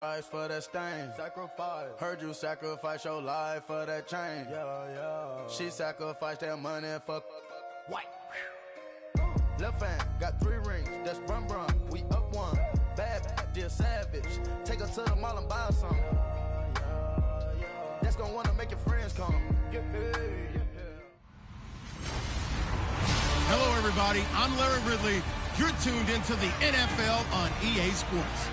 For that stain, sacrifice. Heard you sacrifice your life for that chain. Yeah. She sacrificed that money for white. Left hand got 3 rings. That's brum brum. We up one. Bad, dear savage. Take her to the mall and buy her some. That's gonna wanna make your friends come. Hello, everybody. I'm Larry Ridley. You're tuned into the NFL on EA Sports.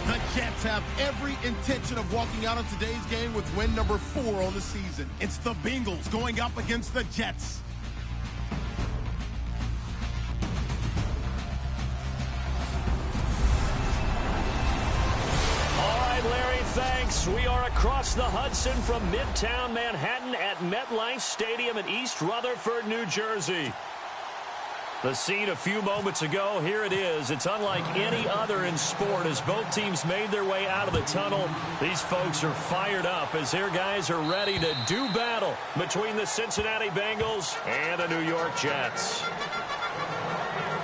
The Jets have every intention of walking out of today's game with win number 4 on the season. It's the Bengals going up against the Jets. All right, Larry, thanks. We are across the Hudson from Midtown Manhattan at MetLife Stadium in East Rutherford, New Jersey. The scene a few moments ago, here it is. It's unlike any other in sport as both teams made their way out of the tunnel. These folks are fired up as their guys are ready to do battle between the Cincinnati Bengals and the New York Jets.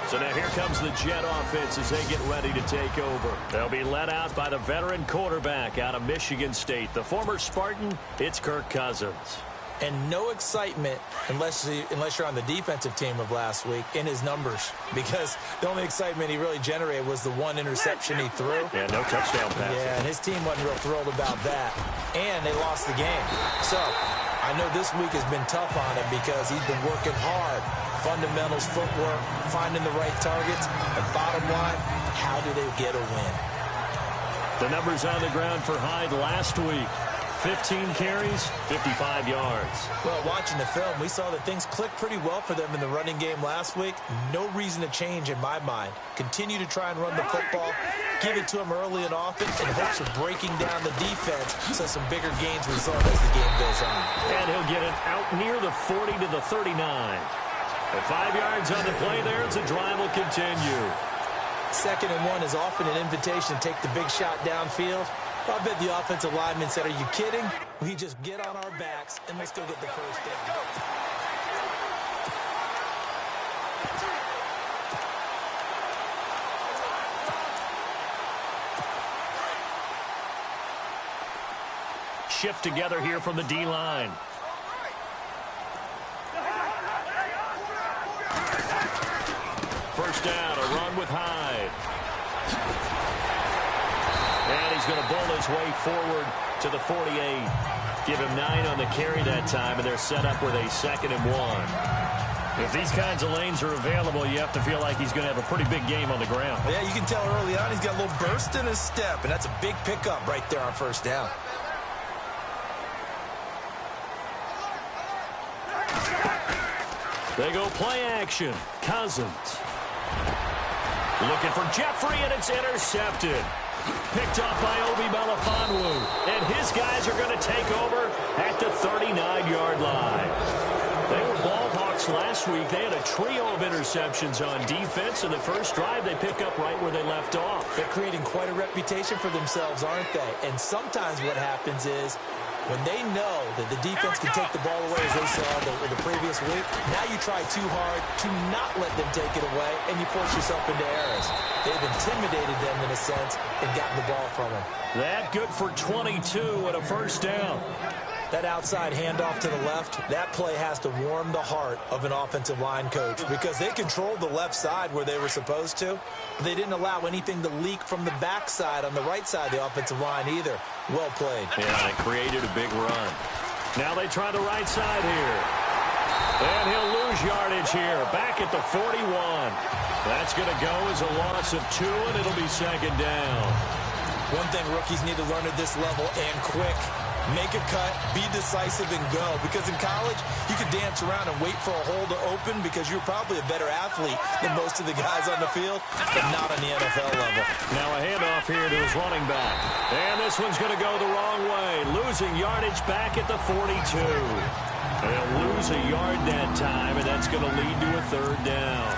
So now here comes the Jet offense as they get ready to take over. They'll be led out by the veteran quarterback out of Michigan State. The former Spartan, it's Kirk Cousins. And no excitement unless you're on the defensive team of last week in his numbers, because the only excitement he really generated was the 1 interception he threw. Yeah, no touchdown pass. Yeah, and his team wasn't real thrilled about that. And they lost the game. So I know this week has been tough on him because he's been working hard. Fundamentals, footwork, finding the right targets. And bottom line, how do they get a win? The numbers on the ground for Hyde last week. 15 carries, 55 yards. Well, watching the film, we saw that things clicked pretty well for them in the running game last week. No reason to change in my mind. Continue to try and run the football, give it to him early and often in hopes of breaking down the defense so some bigger gains result as the game goes on. And he'll get it out near the 40 to the 39. At 5 yards on the play there, as the drive will continue. 2nd and 1 is often an invitation to take the big shot downfield. I bet the offensive lineman said, are you kidding? We just get on our backs and let's go get the first down. Shift together here from the D-line. First down, a run with Hyde. And he's going to bowl his way forward to the 48. Give him 9 on the carry that time, and they're set up with a 2nd and 1. If these kinds of lanes are available, you have to feel like he's going to have a pretty big game on the ground. Yeah, you can tell early on he's got a little burst in his step, and that's a big pickup right there on first down. They go play action. Cousins. Looking for Jeffrey, and it's intercepted. Picked off by Obi Melifonwu. And his guys are going to take over at the 39-yard line. They were ball hawks last week. They had a trio of interceptions on defense. In the first drive, they pick up right where they left off. They're creating quite a reputation for themselves, aren't they? And sometimes what happens is, when they know that the defense can take the ball away, as they saw the previous week, now you try too hard to not let them take it away, and you force yourself into errors. They've intimidated them in a sense and gotten the ball from them. That good for 22 and a first down. That outside handoff to the left, that play has to warm the heart of an offensive line coach because they controlled the left side where they were supposed to. They didn't allow anything to leak from the backside on the right side of the offensive line either. Well played. Yeah, they created a big run. Now they try the right side here. And he'll lose yardage here. Back at the 41. That's going to go as a loss of 2, and it'll be 2nd down. One thing rookies need to learn at this level, and quick. Make a cut, be decisive, and go. Because in college, you could dance around and wait for a hole to open because you're probably a better athlete than most of the guys on the field, but not on the NFL level. Now a handoff here to his running back. And this one's going to go the wrong way. Losing yardage back at the 42. They'll lose a yard that time, and that's going to lead to a 3rd down.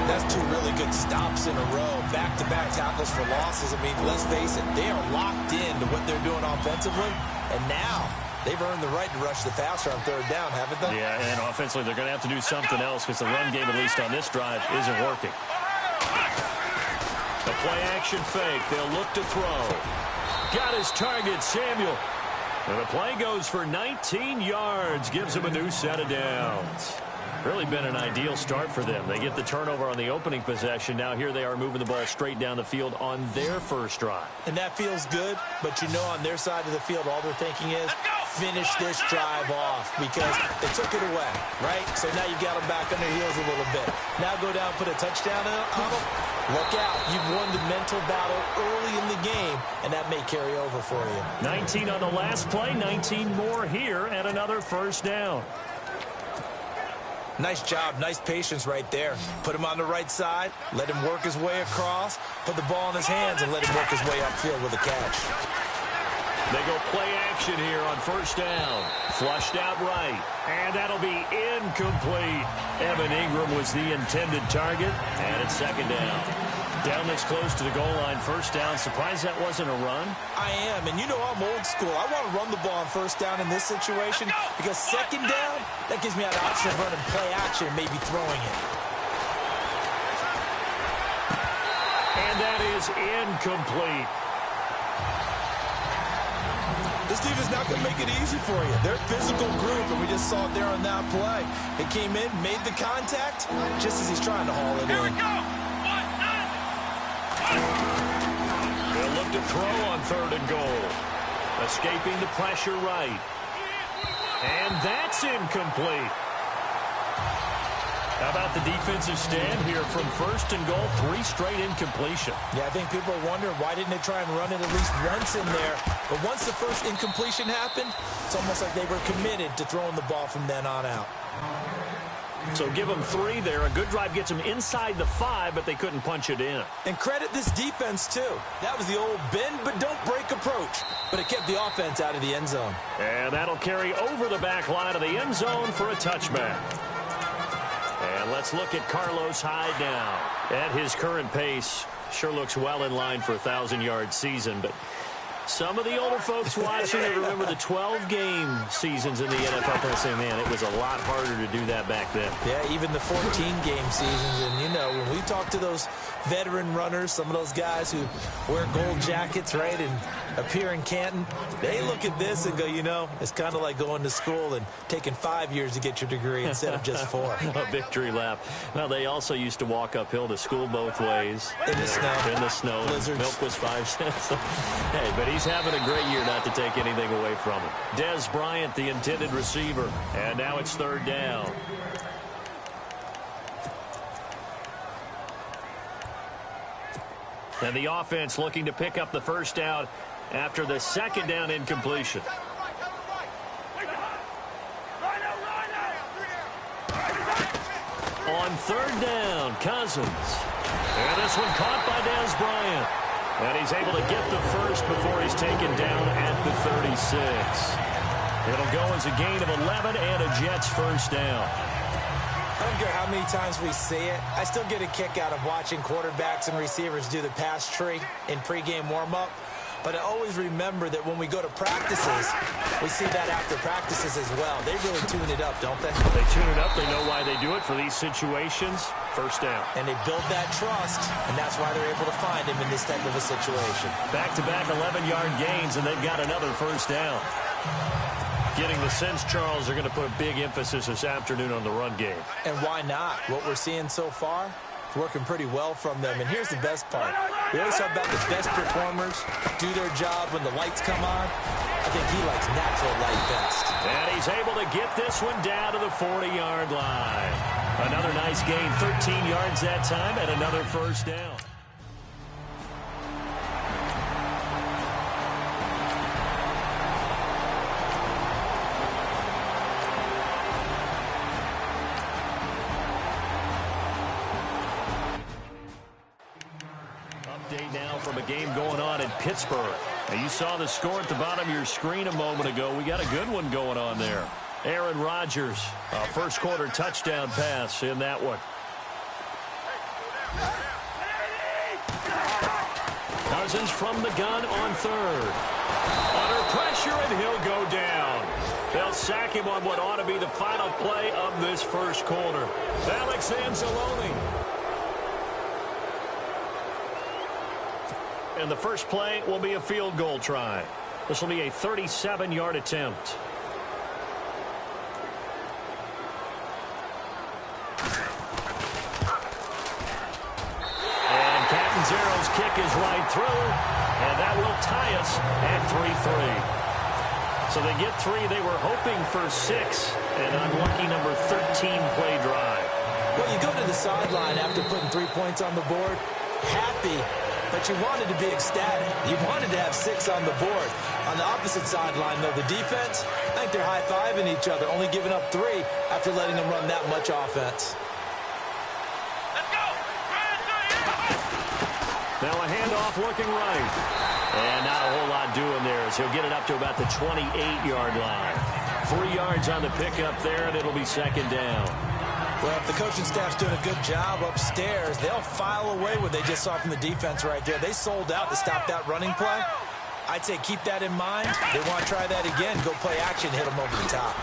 That's 2 really good stops in a row. Back-to-back tackles for losses. I mean, let's face it, they are locked into what they're doing offensively. And now they've earned the right to rush the passer on 3rd down, haven't they? Yeah, and offensively they're going to have to do something else because the run game, at least on this drive, isn't working. The play action fake. They'll look to throw. Got his target, Samuel. And the play goes for 19 yards. Gives him a new set of downs. Really been an ideal start for them. They get the turnover on the opening possession. Now here they are moving the ball straight down the field on their first drive. And that feels good, but you know on their side of the field, all they're thinking is finish this drive off because they took it away, right? So now you've got them back on their heels a little bit. Now go down, put a touchdown on them. Look out. You've won the mental battle early in the game, and that may carry over for you. 19 on the last play, 19 more here, and another first down. Nice job, nice patience right there. Put him on the right side, let him work his way across, put the ball in his hands, and let him work his way upfield with a catch. They go play action here on first down. Flushed out right, and that'll be incomplete. Evan Ingram was the intended target, and it's second down. Down this close to the goal line, first down. Surprised that wasn't a run? I am, and you know I'm old school. I want to run the ball on first down in this situation because second down, that gives me an option of running play action and maybe throwing it. And that is incomplete. This team is not going to make it easy for you. They're a physical group, and we just saw it there on that play. He came in, made the contact, just as he's trying to haul it in. Here we go. They'll look to throw on third and goal. Escaping the pressure right. And that's incomplete. How about the defensive stand here from first and goal? 3 straight incompletion. Yeah, I think people are wondering why didn't they try and run it at least once in there. But once the first incompletion happened, it's almost like they were committed to throwing the ball from then on out. So give them 3 there. A good drive gets them inside the 5, but they couldn't punch it in. And credit this defense, too. That was the old bend but don't break approach. But it kept the offense out of the end zone. And that'll carry over the back line of the end zone for a touchback. And let's look at Carlos Hyde now. At his current pace, sure looks well in line for a 1,000-yard season, but some of the older folks watching it remember the 12-game seasons in the NFL. And say, man, it was a lot harder to do that back then. Yeah, even the 14-game seasons. And, you know, when we talk to those veteran runners, some of those guys who wear gold jackets, right, and appear in Canton, they look at this and go, you know, it's kind of like going to school and taking 5 years to get your degree instead of just 4. A victory lap. Well, they also used to walk uphill to school both ways. In the snow. In the snow. Blizzards. Milk was 5 cents. Hey, but he's having a great year, not to take anything away from him. Dez Bryant, the intended receiver. And now it's third down. And the offense looking to pick up the first down after the second down incompletion. On third down, Cousins. And this one caught by Dez Bryant. And he's able to get the first before he's taken down at the 36. It'll go as a gain of 11 and a Jets first down. I don't care how many times we see it. I still get a kick out of watching quarterbacks and receivers do the pass tree in pregame warm-up. But I always remember that when we go to practices, we see that after practices as well. They really tune it up, don't they? They tune it up. They know why they do it for these situations. First down. And they build that trust, and that's why they're able to find him in this type of a situation. Back-to-back 11-yard gains, and they've got another first down. Getting the sense, Charles, they're going to put a big emphasis this afternoon on the run game. And why not? What we're seeing so far, it's working pretty well from them. And here's the best part. We always talk about the best performers do their job when the lights come on. I think he likes natural light best. And he's able to get this one down to the 40-yard line. Another nice gain, 13 yards that time, and another first down. Update now from a game going on in Pittsburgh. Now, you saw the score at the bottom of your screen a moment ago. We got a good one going on there. Aaron Rodgers, a first quarter touchdown pass in that one. Cousins from the gun on third. Under pressure, and he'll go down. They'll sack him on what ought to be the final play of this first quarter. Alex Anzalone. and the first play will be a field goal try. This will be a 37-yard attempt. And Catanzaro's kick is right through, and that will tie us at 3-3. So they get 3. They were hoping for 6. An unlucky number 13 play drive. Well, you go to the sideline after putting 3 points on the board, happy, but you wanted to be ecstatic. You wanted to have 6 on the board. On the opposite sideline, though, the defense, I think they're high-fiving each other, only giving up 3 after letting them run that much offense. Let's go! Now a handoff looking right. And not a whole lot doing there as he'll get it up to about the 28-yard line. 3 yards on the pickup there, and it'll be second down. Well, if the coaching staff's doing a good job upstairs, they'll file away what they just saw from the defense right there. They sold out to stop that running play. I'd say keep that in mind. They want to try that again. Go play action, hit them over the top.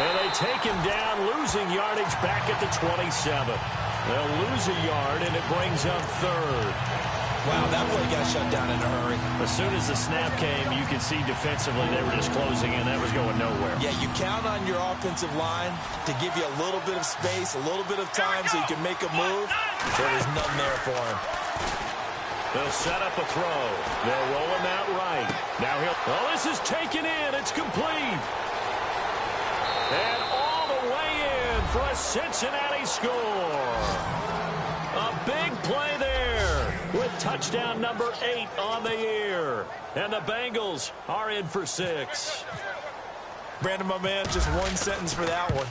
And they take him down, losing yardage back at the 27. They'll lose a yard, and it brings up third. Wow, that play got shut down in a hurry. As soon as the snap came, you could see defensively they were just closing in. That was going nowhere. Yeah, you count on your offensive line to give you a little bit of space, a little bit of time so you can make a move. There was none there for him. They'll set up a throw. They'll roll him out right. Now oh, this is taken in. It's complete. And all the way in for a Cincinnati score. A big play there with touchdown number 8 on the year. And the Bengals are in for 6. Brandon, my man, just one sentence for that one.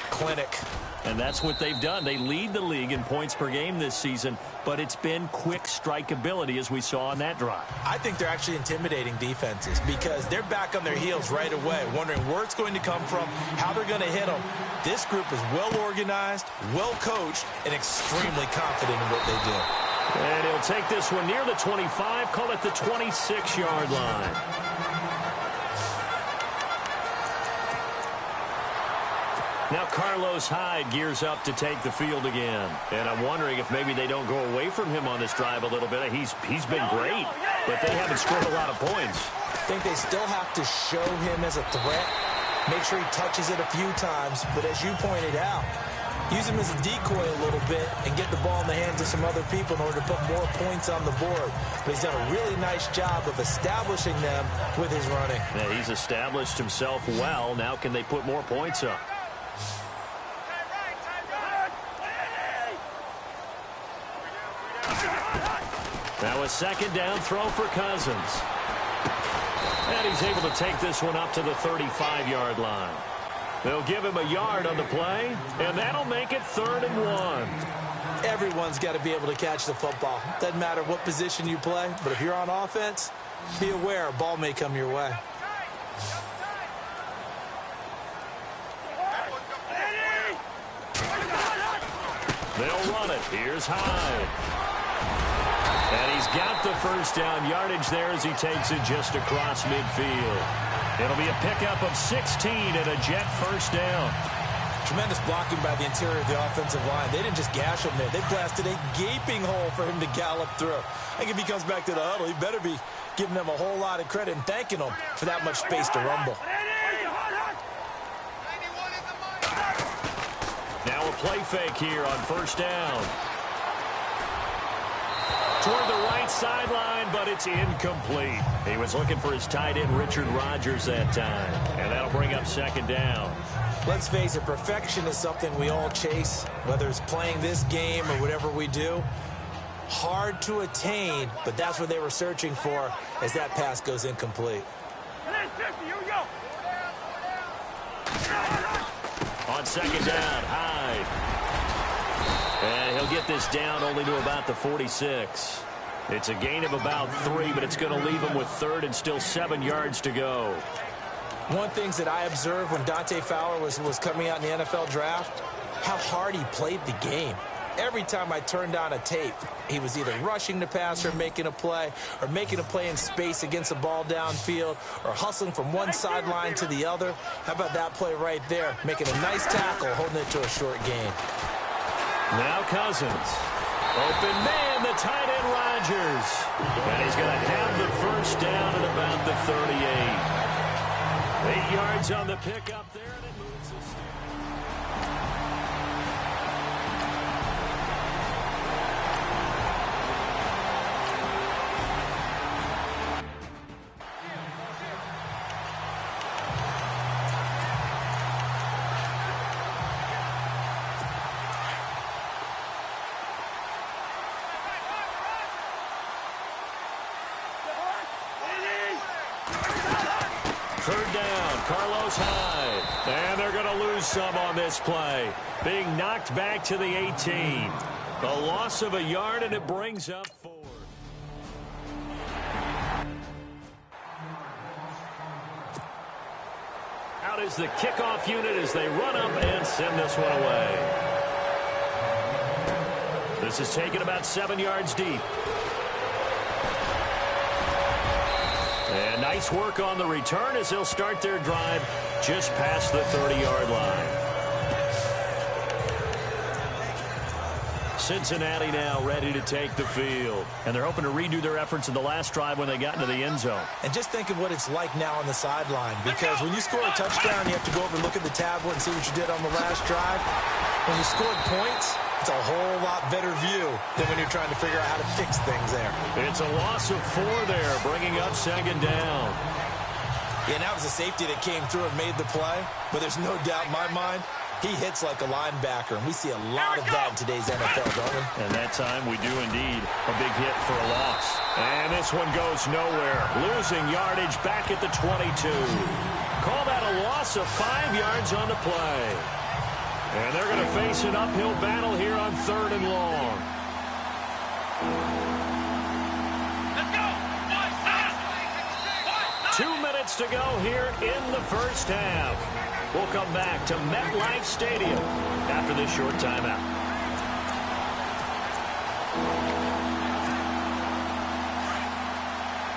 Clinic. And that's what they've done. They lead the league in points per game this season, but it's been quick strikeability as we saw on that drive. I think they're actually intimidating defenses because they're back on their heels right away, wondering where it's going to come from, how they're going to hit them. This group is well organized, well coached, and extremely confident in what they do. And he'll take this one near the 25, call it the 26-yard line. Now Carlos Hyde gears up to take the field again. And I'm wondering if maybe they don't go away from him on this drive a little bit. He's been great, but they haven't scored a lot of points. I think they still have to show him as a threat, make sure he touches it a few times. But as you pointed out, use him as a decoy a little bit and get the ball in the hands of some other people in order to put more points on the board. But he's done a really nice job of establishing them with his running. Yeah, he's established himself well. Now can they put more points up? Now a second down throw for Cousins. And he's able to take this one up to the 35-yard line. They'll give him a yard on the play, and that'll make it 3rd and 1. Everyone's got to be able to catch the football. Doesn't matter what position you play, but if you're on offense, be aware a ball may come your way. They'll run it. Here's Hyde. And he's got the first down yardage there as he takes it just across midfield. It'll be a pickup of 16 and a Jet first down. Tremendous blocking by the interior of the offensive line. They didn't just gash him there. They blasted a gaping hole for him to gallop through. I think if he comes back to the huddle, he better be giving them a whole lot of credit and thanking them for that much space to rumble. Now a play fake here on first down. Toward the right sideline, but it's incomplete. He was looking for his tight end, Richard Rodgers, that time. And that'll bring up second down. Let's face it, perfection is something we all chase, whether it's playing this game or whatever we do. Hard to attain, but that's what they were searching for as that pass goes incomplete. On second down, Hyde. And he'll get this down only to about the 46. It's a gain of about 3, but it's going to leave him with 3rd and still 7 yards to go. One thing that I observed when Dante Fowler was coming out in the NFL draft, how hard he played the game. Every time I turned on a tape, he was either rushing the passer, making a play, or making a play in space against the ball downfield, or hustling from one sideline to the other. How about that play right there? Making a nice tackle, holding it to a short gain. Now Cousins. Open man, the tight end, Rodgers. And he's going to have the first down at about the 38. 8 yards on the pickup there, and it moves the sticks. Third down, Carlos Hyde. And they're going to lose some on this play. Being knocked back to the 18. A loss of a yard, and it brings up 4. Out is the kickoff unit as they run up and send this one away. This is taken about 7 yards deep. And nice work on the return as they'll start their drive just past the 30-yard line. Cincinnati now ready to take the field. And they're hoping to redo their efforts in the last drive when they got into the end zone. And just think of what it's like now on the sideline, because when you score a touchdown, you have to go over and look at the tablet and see what you did on the last drive. When you scored points, it's a whole lot better view than when you're trying to figure out how to fix things there. It's a loss of 4 there, bringing up second down. Yeah, and that was a safety that came through and made the play, but there's no doubt in my mind, he hits like a linebacker, and we see a lot of that in today's NFL, don't we? And that time we do indeed. A big hit for a loss. And this one goes nowhere. Losing yardage back at the 22. Call that a loss of 5 yards on the play. And they're going to face an uphill battle here on 3rd and long. Let's go! 2 minutes to go here in the first half. We'll come back to MetLife Stadium after this short timeout.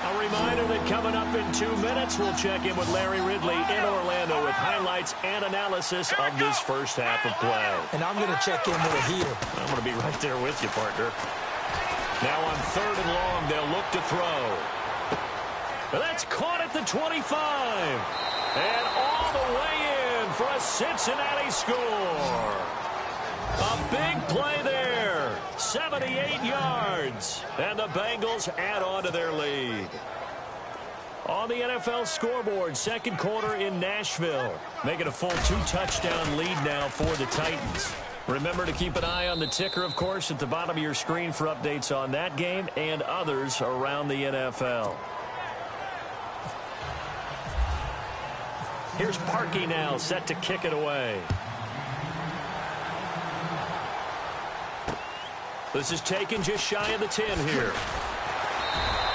A reminder that coming up in 2 minutes, we'll check in with Larry Ridley in Orlando with highlights and analysis of this first half of play. And I'm going to check in with a heater. I'm going to be right there with you, partner. Now on 3rd and long, they'll look to throw. But that's caught at the 25. And all the way in for a Cincinnati score. A big play there. 78 yards. And the Bengals add on to their lead. On the NFL scoreboard, second quarter in Nashville. Making a full 2-touchdown lead now for the Titans. Remember to keep an eye on the ticker, of course, at the bottom of your screen for updates on that game and others around the NFL. Here's Parkey now, set to kick it away. This is taken just shy of the 10 here.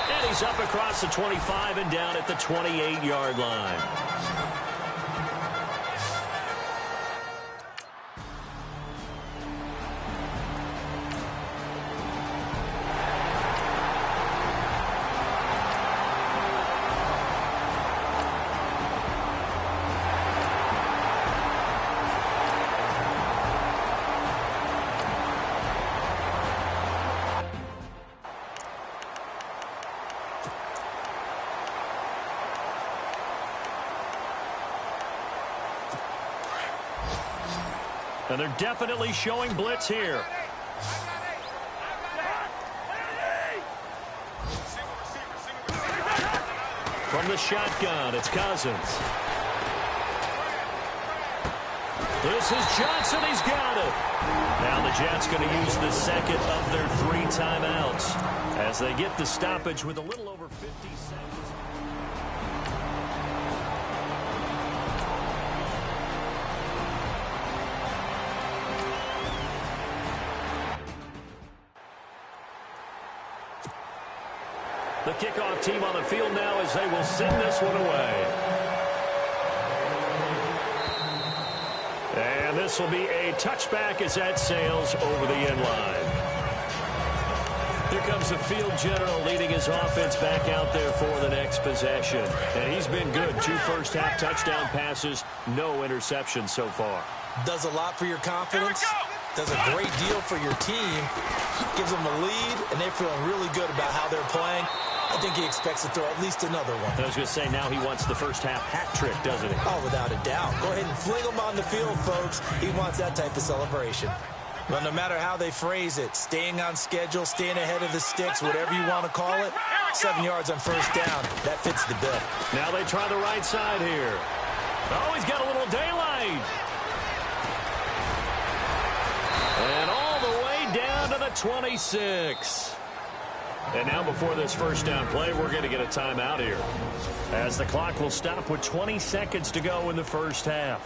And he's up across the 25 and down at the 28-yard line. And they're definitely showing blitz here. From the shotgun, it's Cousins. This is Johnson. He's got it. Now the Jets going to use the second of their 3 timeouts as they get the stoppage with a little over 50 seconds. The kickoff team on the field now as they will send this one away. And this will be a touchback as that sails over the end line. Here comes the field general leading his offense back out there for the next possession. And he's been good. 2 first-half touchdown passes, no interceptions so far. Does a lot for your confidence. does a great deal for your team, gives them a lead, and they're feeling really good about how they're playing. I think he expects to throw at least another one. I was going to say, now he wants the first half hat trick, doesn't he? Oh, without a doubt. Go ahead and fling him on the field, folks. He wants that type of celebration. Well, no matter how they phrase it, staying on schedule, staying ahead of the sticks, whatever you want to call it, 7 yards on first down, that fits the bill. Now they try the right side here. Oh, he's got a little daylight. And all the way down to the 26. And now before this first down play, we're going to get a timeout here, as the clock will stop with 20 seconds to go in the first half.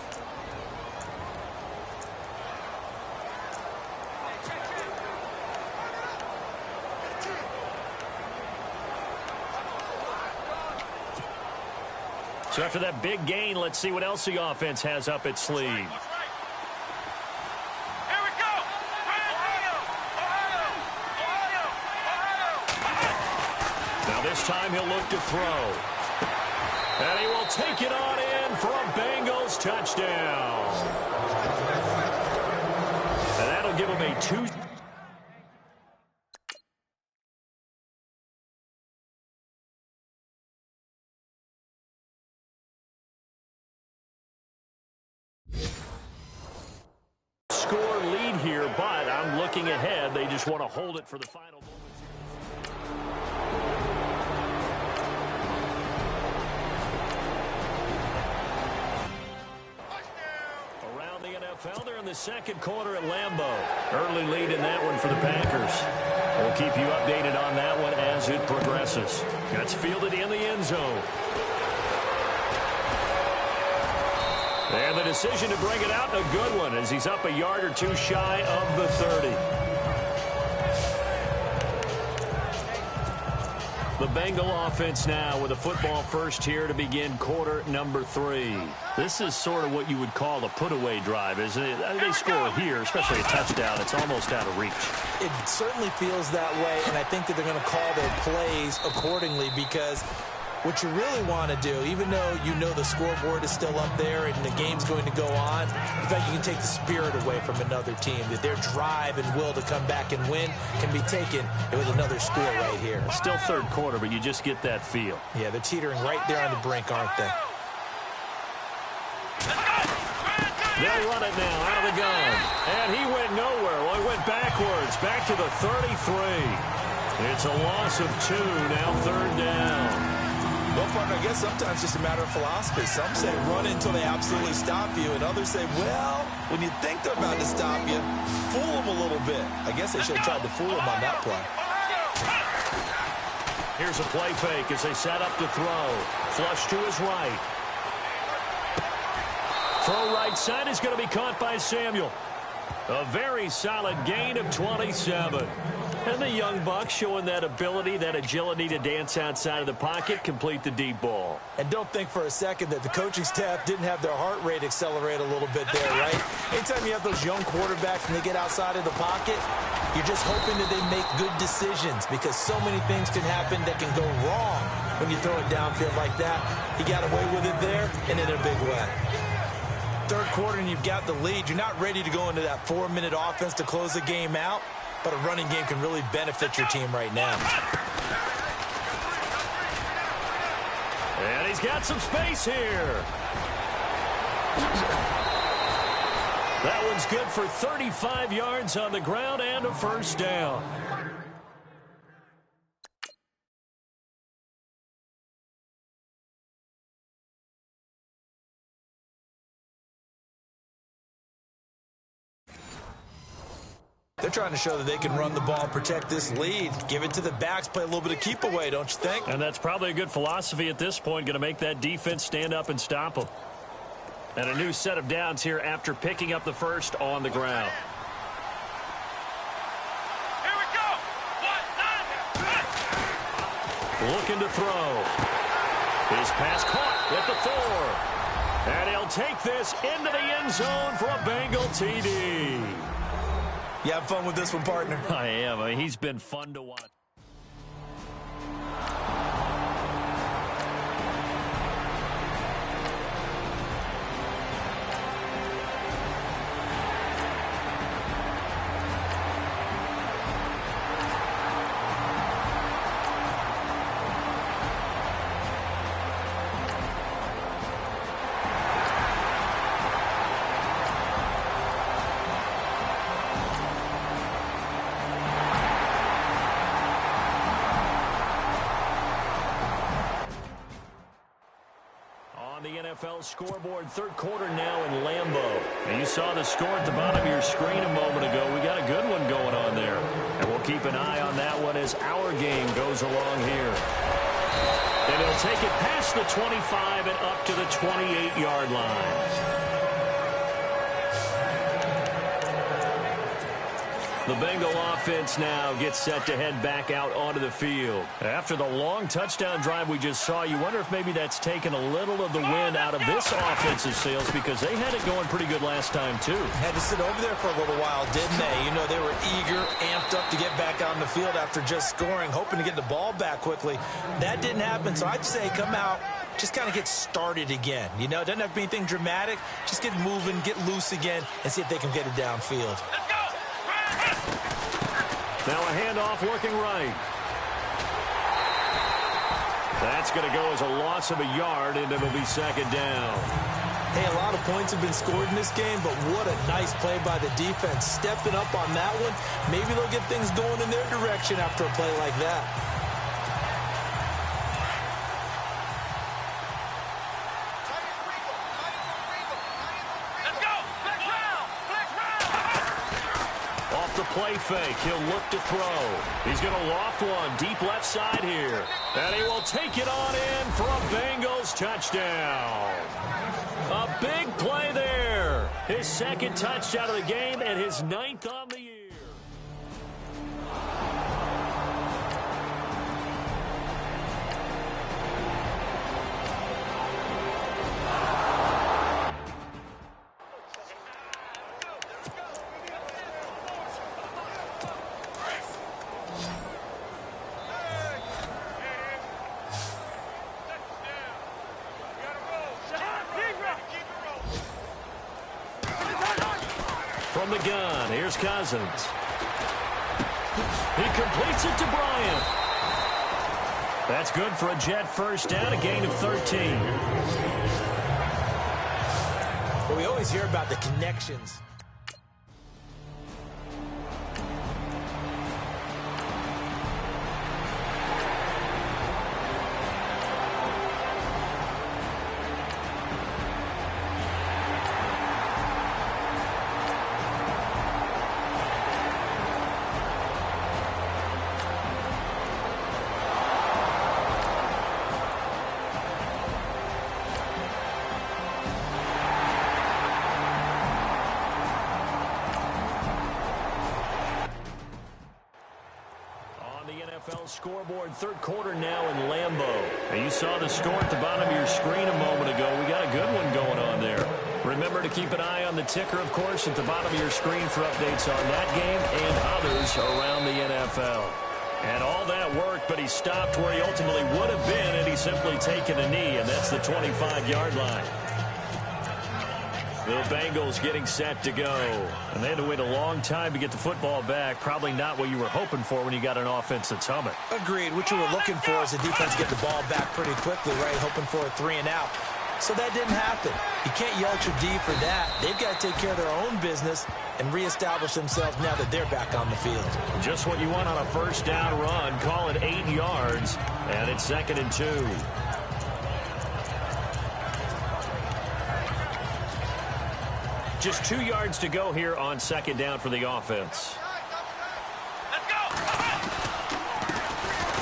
So after that big gain, let's see what else the offense has up its sleeve. This time he'll look to throw. And he will take it on in for a Bengals touchdown. And that'll give him a 2. Score lead here, but I'm looking ahead. They just want to hold it for the final moments. They're in the second quarter at Lambeau. Early lead in that one for the Packers. We'll keep you updated on that one as it progresses. Gets fielded in the end zone. And the decision to bring it out, a good one, as he's up a yard or two shy of the 30. The Bengal offense now with a football first here to begin quarter number 3. This is sort of what you would call a put-away drive, isn't it? They score here, especially a touchdown. It's almost out of reach. It certainly feels that way, and I think that they're going to call their plays accordingly, because what you really want to do, even though you know the scoreboard is still up there and the game's going to go on, in fact, you can take the spirit away from another team, that their drive and will to come back and win can be taken with another score right here. Still third quarter, but you just get that feel. Yeah, they're teetering right there on the brink, aren't they? They'll run it now out of the gun. And he went nowhere. Well, he went backwards, back to the 33. It's a loss of 2, now third down. Well, partner, I guess sometimes it's just a matter of philosophy. Some say run until they absolutely stop you, and others say, well, when you think they're about to stop you, fool them a little bit. I guess they should have tried to fool them on that play. Here's a play fake as they set up to throw. Flush to his right. Throw right side is going to be caught by Samuel. A very solid gain of 27. And the young buck showing that ability, that agility to dance outside of the pocket, complete the deep ball. And don't think for a second that the coaching staff didn't have their heart rate accelerate a little bit there, right? Anytime you have those young quarterbacks and they get outside of the pocket, you're just hoping that they make good decisions, because so many things can happen that can go wrong when you throw it downfield like that. He got away with it there and in a big way. Third quarter and you've got the lead. You're not ready to go into that 4-minute offense to close the game out, but a running game can really benefit your team right now. And he's got some space here. That one's good for 35 yards on the ground and a first down. They're trying to show that they can run the ball, protect this lead, give it to the backs, play a little bit of keep away, don't you think? And that's probably a good philosophy at this point, going to make that defense stand up and stop them. And a new set of downs here after picking up the first on the ground. Here we go. Looking to throw. His pass caught at the 4. And he'll take this into the end zone for a Bengal TD. You have fun with this one, partner? I am. I mean, he's been fun to watch. the NFL scoreboard, third quarter now in Lambeau. And you saw the score at the bottom of your screen a moment ago. We got a good one going on there. And we'll keep an eye on that one as our game goes along here. And he'll take it past the 25 and up to the 28-yard line. The Bengal offense now gets set to head back out onto the field. After the long touchdown drive we just saw, you wonder if maybe that's taken a little of the wind out of this offensive sails, because they had it going pretty good last time, too. Had to sit over there for a little while, didn't they? You know, they were eager, amped up to get back out on the field after just scoring, hoping to get the ball back quickly. That didn't happen, so I'd say come out, just kind of get started again. You know, it doesn't have to be anything dramatic. Just get moving, get loose again, and see if they can get it downfield. Now a handoff working right. That's going to go as a loss of a yard, and it'll be second down. Hey, a lot of points have been scored in this game, but what a nice play by the defense. Stepping up on that one, maybe they'll get things going in their direction after a play like that. Play fake. He'll look to throw. He's going to loft one deep left side here. And he will take it on in for a Bengals touchdown. A big play there. His second touchdown of the game and his 9th on the year. From the gun, here's Cousins. He completes it to Bryant. That's good for a Jet first down, a gain of 13. Well, we always hear about the connections. Scoreboard, third quarter now in Lambeau. And you saw the score at the bottom of your screen a moment ago. We got a good one going on there. Remember to keep an eye on the ticker, of course, at the bottom of your screen for updates on that game and others around the NFL. And all that worked, but he stopped where he ultimately would have been, and he's simply taken a knee, and that's the 25-yard line. The Bengals getting set to go. And they had to wait a long time to get the football back. Probably not what you were hoping for when you got an offense that's humming. Agreed. What you were looking for is the defense get the ball back pretty quickly, right? Hoping for a 3 and out. So that didn't happen. You can't yell at your D for that. They've got to take care of their own business and reestablish themselves now that they're back on the field. Just what you want on a first down run. Call it 8 yards. And it's 2nd and 2. Just 2 yards to go here on second down for the offense. Let's go!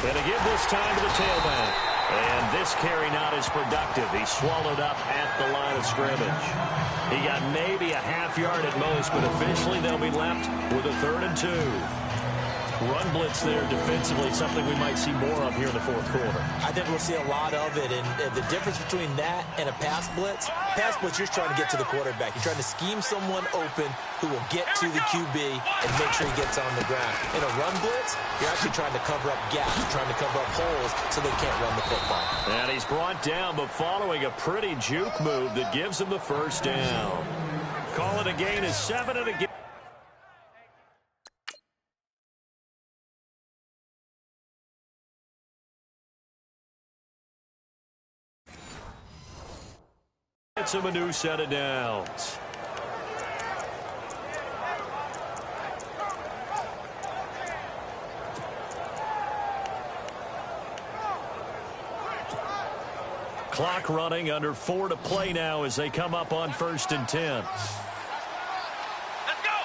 And to give this time to the tailback. And this carry not as productive. He's swallowed up at the line of scrimmage. He got maybe a half yard at most, but officially they'll be left with a 3rd and 2. Run blitz there defensively, something we might see more of here in the fourth quarter. I think we'll see a lot of it, and the difference between that and a pass blitz, you're just trying to get to the quarterback. You're trying to scheme someone open who will get to the QB and make sure he gets on the ground. In a run blitz, you're actually trying to cover up gaps, you're trying to cover up holes so they can't run the football. And he's brought down, but following a pretty juke move that gives him the first down. Call it a gain of 7 and a gain. It's him a new set of downs. Clock running, under 4 to play now as they come up on 1st and 10. Let's go!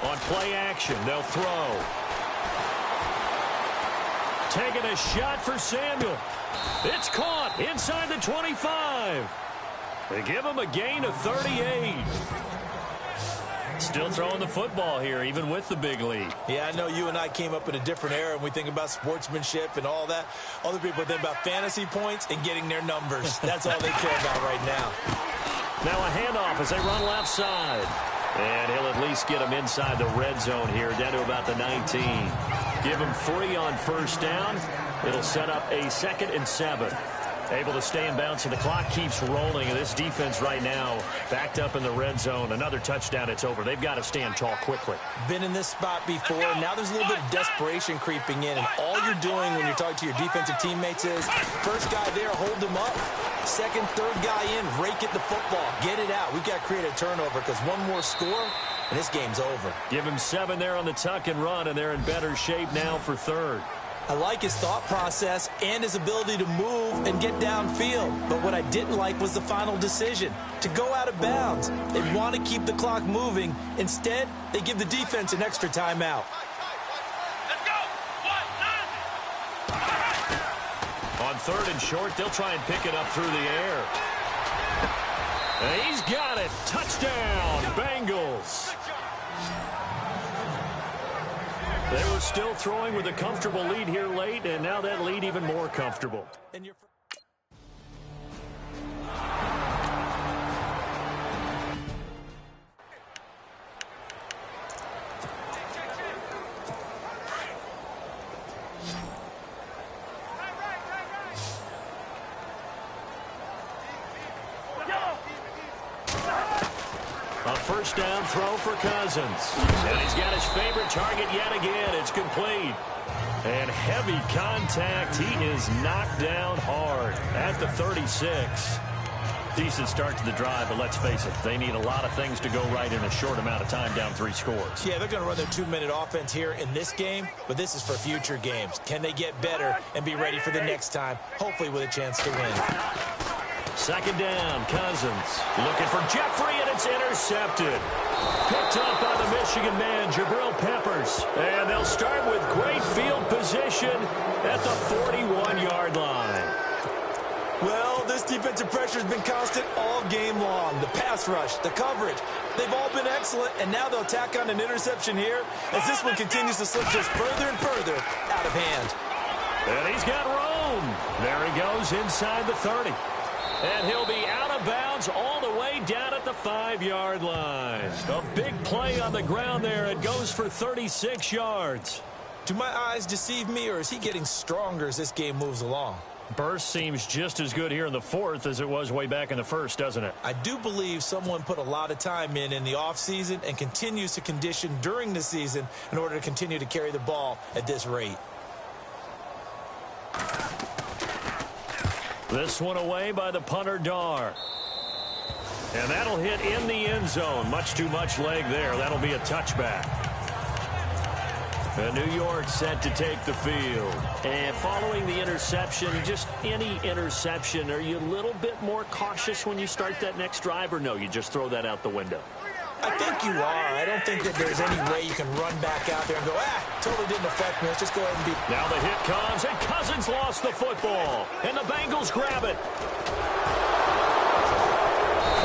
On play action, they'll throw. Taking a shot for Samuel. It's caught inside the 25. They give him a gain of 38. Still throwing the football here, even with the big lead. Yeah, I know you and I came up in a different era, and we think about sportsmanship and all that. Other people think about fantasy points and getting their numbers. That's all they care about right now. Now a handoff as they run left side. And he'll at least get him inside the red zone here, down to about the 19. Give him 3 on 1st down. It'll set up a 2nd and 7. Able to stay in bounds, and the clock keeps rolling. And this defense right now backed up in the red zone. Another touchdown, it's over. They've got to stand tall quickly. Been in this spot before. Now there's a little bit of desperation creeping in. And all you're doing when you're talking to your defensive teammates is, first guy there, hold him up. Second, third guy in, rake at the football. Get it out. We've got to create a turnover because one more score, and this game's over. Give him 7 there on the tuck and run, and they're in better shape now for 3rd. I like his thought process and his ability to move and get downfield. But what I didn't like was the final decision, to go out of bounds. They want to keep the clock moving. Instead, they give the defense an extra timeout. Let's go! 1-9! On 3rd and short, they'll try and pick it up through the air. And he's got it. Touchdown, Bengals. They were still throwing with a comfortable lead here late, and now that lead even more comfortable. A 1st down throw for Cousins. And he's got his favorite target yet again. It's complete. And heavy contact. He is knocked down hard at the 36. Decent start to the drive, but let's face it, they need a lot of things to go right in a short amount of time, down 3 scores. Yeah, they're going to run their 2-minute offense here in this game, but this is for future games. Can they get better and be ready for the next time, hopefully with a chance to win? 2nd down, Cousins looking for Jeffrey, and it's intercepted. Picked up by the Michigan man, Jabril Peppers. And they'll start with great field position at the 41-yard line. Well, this defensive pressure has been constant all game long. The pass rush, the coverage, they've all been excellent, and now they'll tack on an interception here as this one continues to slip just further and further out of hand. And he's got room. There he goes inside the 30. And he'll be out of bounds all the way down at the 5-yard line. A big play on the ground there. It goes for 36 yards. Do my eyes deceive me, or is he getting stronger as this game moves along? Burst seems just as good here in the 4th as it was way back in the 1st, doesn't it? I do believe someone put a lot of time in the offseason and continues to condition during the season in order to continue to carry the ball at this rate. This one away by the punter, Dar. And that'll hit in the end zone. Much too much leg there. That'll be a touchback. And New York set to take the field. And following the interception, just any interception, are you a little bit more cautious when you start that next drive, or no, you just throw that out the window? I think you are. I don't think that there's any way you can run back out there and go, totally didn't affect me. Let's just go ahead and beat. Now the hit comes, and Cousins lost the football. And the Bengals grab it.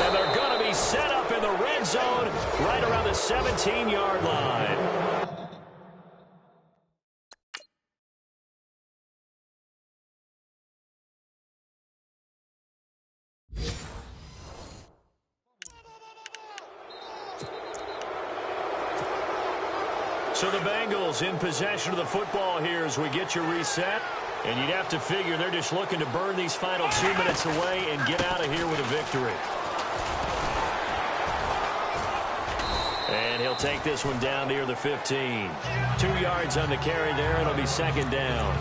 And they're going to be set up in the red zone right around the 17-yard line. So the Bengals in possession of the football here as we get you reset. And you'd have to figure they're just looking to burn these final 2 minutes away and get out of here with a victory. And he'll take this one down near the 15. 2 yards on the carry there. It'll be 2nd down.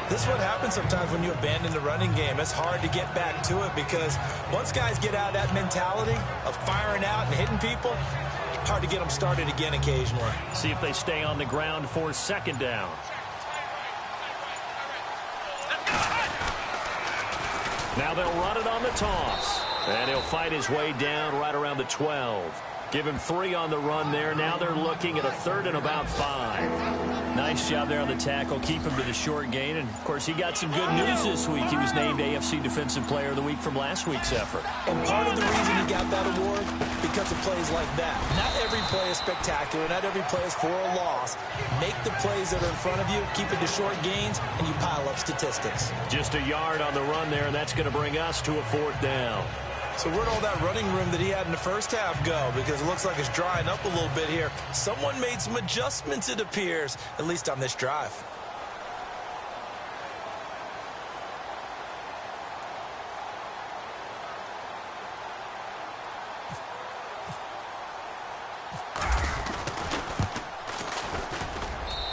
This is what happens sometimes when you abandon the running game. It's hard to get back to it because once guys get out of that mentality of firing out and hitting people, hard to get them started again occasionally. See if they stay on the ground for 2nd down. Now they'll run it on the toss. And he'll fight his way down right around the 12. Give him 3 on the run there. Now they're looking at a 3rd and about 5. Nice job there on the tackle. Keep him to the short gain. And, of course, he got some good news this week. He was named AFC Defensive Player of the Week from last week's effort. And part of the reason he got that award, because of plays like that. Not every play is spectacular. Not every play is for a loss. Make the plays that are in front of you, keep it to short gains, and you pile up statistics. Just a yard on the run there, and that's going to bring us to a 4th down. So where'd all that running room that he had in the first half go? Because it looks like it's drying up a little bit here. Someone made some adjustments, it appears, at least on this drive.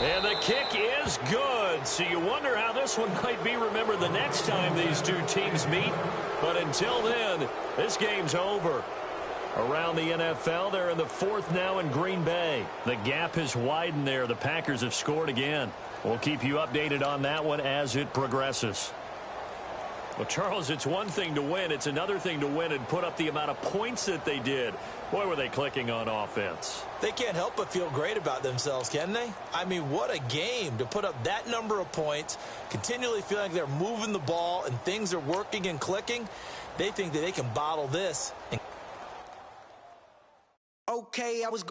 And the kick is good. So you wonder how this one might be remembered the next time these two teams meet. But until then, this game's over. Around the NFL, they're in the 4th now in Green Bay. The gap has widened there. The Packers have scored again. We'll keep you updated on that one as it progresses. Well, Charles, it's one thing to win. It's another thing to win and put up the amount of points that they did. Boy, were they clicking on offense. They can't help but feel great about themselves, can they? I mean, what a game to put up that number of points, continually feeling like they're moving the ball and things are working and clicking. They think that they can bottle this. Okay, I was